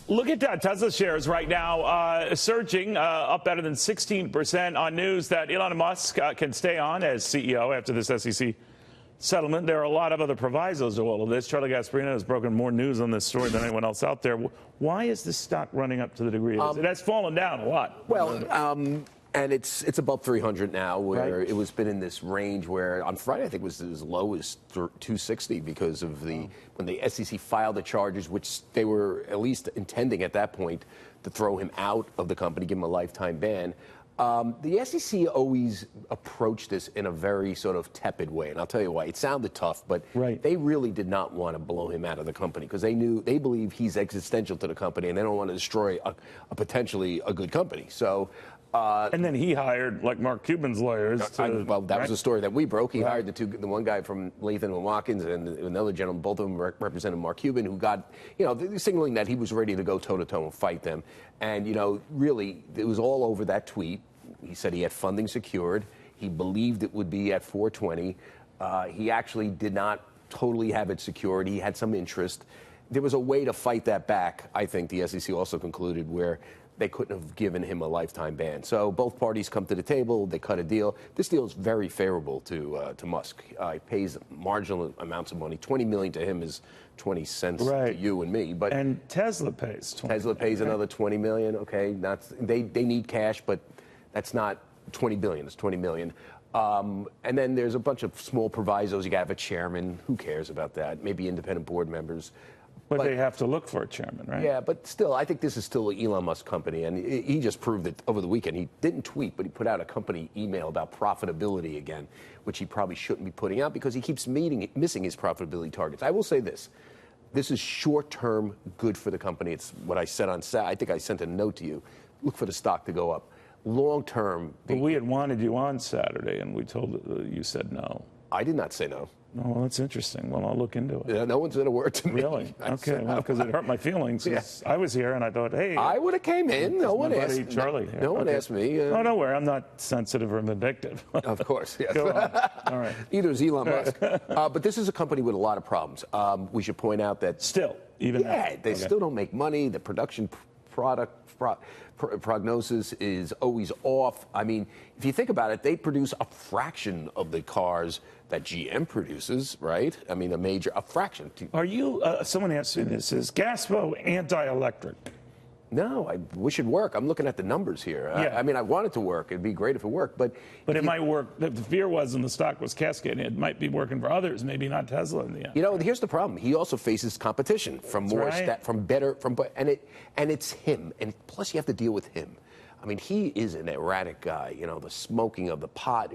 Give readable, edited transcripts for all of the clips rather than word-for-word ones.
Look at Tesla shares right now surging up better than 16% on news that Elon Musk can stay on as CEO after this SEC settlement. There are a lot of other provisos to all of this. Charlie Gasparino has broken more news on this story than anyone else out there. Why is this stock running up to the degree it is? It has fallen down a lot. Well, and it's above 300 now, where it was been in this range where on Friday I think it was as low as 260 because of when the SEC filed the charges, which they were at least intending at that point to throw him out of the company, give him a lifetime ban. The SEC always approached this in a very sort of tepid way, and I'll tell you why. It sounded tough, but they really did not want to blow him out of the company because they believe he's existential to the company, and they don't want to destroy a potentially a good company. So. And then he hired, like, Mark Cuban's lawyers. Well, that was the story that we broke. He hired the one guy from Latham and Watkins and another gentleman. Both of them represented Mark Cuban, who got, signaling that he was ready to go toe-to-toe and fight them. And, really, it was all over that tweet. He said he had funding secured. He believed it would be at 420. He actually did not totally have it secured. He had some interest. There was a way to fight that back, I think the SEC also concluded, where they couldn't have given him a lifetime ban. So both parties come to the table. They cut a deal. This deal is very favorable to Musk. He pays marginal amounts of money. $20 million to him is 20 cents to you and me. And Tesla pays 20 Tesla pays another $20 million. Okay, they need cash, but that's not $20 billion. It's $20 million. And then there's a bunch of small provisos. You got to have a chairman. Who cares about that? Maybe independent board members. But they have to look for a chairman, right? Yeah, but still, I think this is still an Elon Musk company, and he just proved it over the weekend. He didn't tweet, but he put out a company email about profitability again, which he probably shouldn't be putting out because he keeps missing his profitability targets. I will say this. This is short-term good for the company. It's what I said on Saturday. I think I sent a note to you. Look for the stock to go up. Long-term. But we had wanted you on Saturday, and we told you said no. I did not say no. Oh, well, that's interesting. Well, I'll look into it. Yeah, no one said a word to me. Really? Okay, well, because it hurt my feelings. Yeah. I was here, and I thought, hey. I would have came in. No one asked. Charlie. No one asked me. Oh, don't worry. I'm not sensitive or vindictive. Of course, yes. Go on. All right. Neither is Elon Musk. But this is a company with a lot of problems. We should point out that. Still, even now. They still don't make money. The production prognosis is always off. I mean, if you think about it, they produce a fraction of the cars that GM produces, right? I mean, a fraction. Are you, someone asked me this, is Gaspo anti-electric? No, I wish it'd work. I'm looking at the numbers here. Yeah. I mean, I want it to work. It'd be great if it worked, but it might work. The fear was, and the stock was cascading, it might be working for others, maybe not Tesla in the end. Here's the problem. He also faces competition from and it's him. And plus, you have to deal with him. I mean, he is an erratic guy. The smoking of the pot.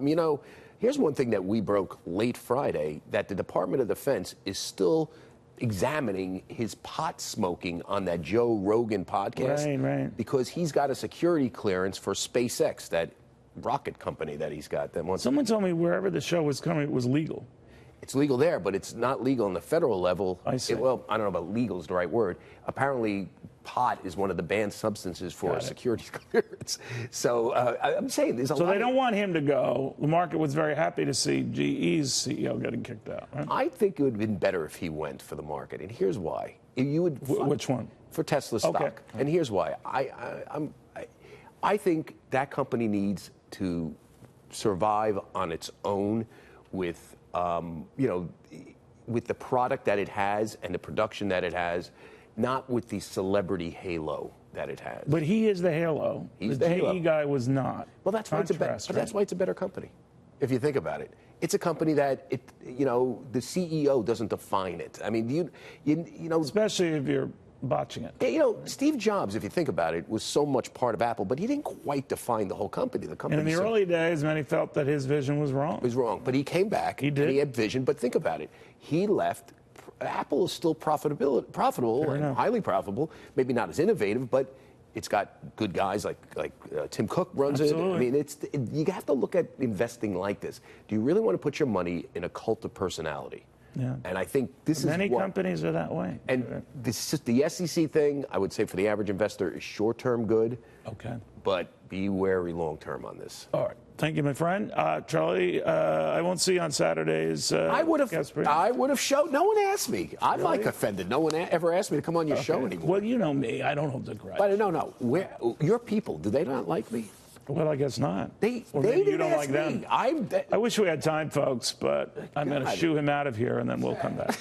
Here's one thing that we broke late Friday, that the Department of Defense is still examining his pot smoking on that Joe Rogan podcast. Right. Because he's got a security clearance for SpaceX, that rocket company that he's got. Someone told me wherever the show was coming, it was legal. It's legal there, but it's not legal on the federal level. I see. Well, I don't know about legal is the right word. Apparently, pot is one of the banned substances for security clearance. So I'm saying there's a lot. So they don't want him to go. The market was very happy to see GE's CEO getting kicked out. Right? I think it would have been better if he went for the market, and here's why. Which one? For Tesla stock. Okay. And here's why. I think that company needs to survive on its own with with the product that it has and the production that it has, not with the celebrity halo that it has. But he is the halo. He's the halo. GE guy was not. Well, that's why that's why it's a better company. If you think about it, it's a company that the CEO doesn't define it. I mean, especially if you're botching it. Yeah, Steve Jobs, if you think about it, was so much part of Apple, but he didn't quite define the whole company. And in the early days, many felt that his vision was wrong. It was wrong, but he came back. He did. And he had vision, but think about it. He left. Apple is still profitable and highly profitable. Maybe not as innovative, but it's got good guys like Tim Cook runs Absolutely. it. I mean, you have to look at investing like this. Do you really want to put your money in a cult of personality? Yeah. And I think many companies are that way. And this is the SEC thing, I would say for the average investor is short-term good. Okay. But be wary long-term on this. All right. Thank you, my friend. Charlie, I won't see you on Saturdays. I would have showed. No one asked me. I'm Really? like offended. No one ever asked me to come on your show anymore. Well, you know me. I don't hold the grudge. But no. Your people, do they not like me? Well, I guess not. They maybe you didn't don't ask like me. them. I wish we had time, folks, but I'm going to shoo him out of here, and then we'll come back.